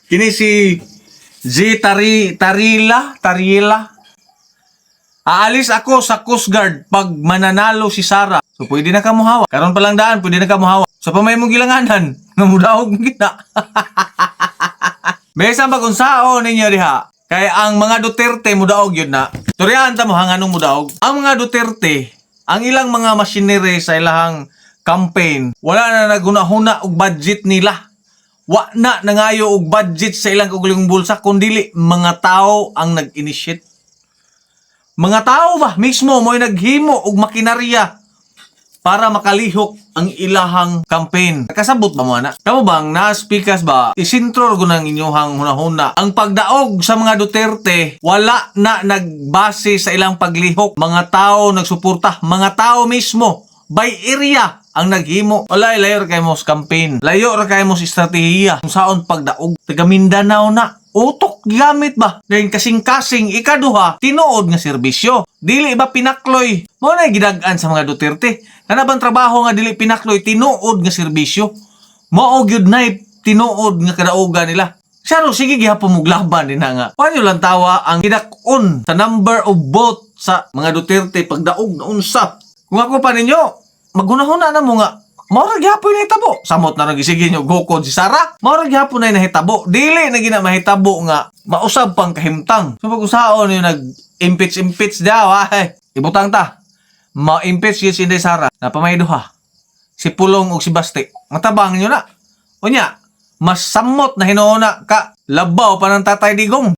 Kini si Tarila. Aalis ako sa Coast Guard pag mananalo si Sara. So pwede na ka muhawa. Karon pa lang daan, pwede na ka muhawa. So pamay mong gilanganan, namudahog mo kita. Besa ba kung sao ninyo diha? Kaya ang mga Duterte mudaog yun na. Turihan ta mo hanganong mudaog. Ang mga Duterte, ang ilang mga machinery sa ilahang campaign, wala na naguna-huna og budget nila. Wa na nangayo og budget sa ilang kagulong bulsa kundili mga tao ang nag-initiate. Mga tao ba mismo mo'y naghimo og makinarya para makalihok ang ilahang campaign. Kasabot ba mo na? Kamo bang na-speakers ba? Isintro ko ng inyong hunahuna. Ang pagdaog sa mga Duterte, wala na nagbase sa ilang paglihok. Mga tao nagsuporta. Mga tao mismo, by area, ang naghimo. Wala, layo ra kayo mo sa campaign. Layo ra kayo mo sa estratehiya. Kung saan pagdaog. Taga Mindanao na. Utok gamit ba? Dahil kasing-kasing ikaduha, tinuod nga serbisyo. Dili ba pinakloy? Mo na gidagan sa mga Duterte. Kanabang trabaho nga dili pinakloy, tinuod nga serbisyo. Mao gyud nay tinuod nga kadaugan nila. Saro sige gihapon mo glaban din nga. Paano lang tawa ang hidakon sa number of vote sa mga Duterte pagdaog na unsa. Kung ako pa ninyo, maghunahuna na mo nga. Maurag gihapon na hitabo. Samot na nagisige nyo gukod si Sara. Maurag gihapon na nahitabo. Dili na gina mahitabo nga mausab pang kahimtang. So pag-usaon yung nag-impeach daw. Ibutang ta. Ma-impeach yun si Inday Sara. Napamayduha. Si Pulong o si Basti. Matabang nyo na. O niya, mas samot na hinuuna ka. Labaw pa ng Tatay Digong.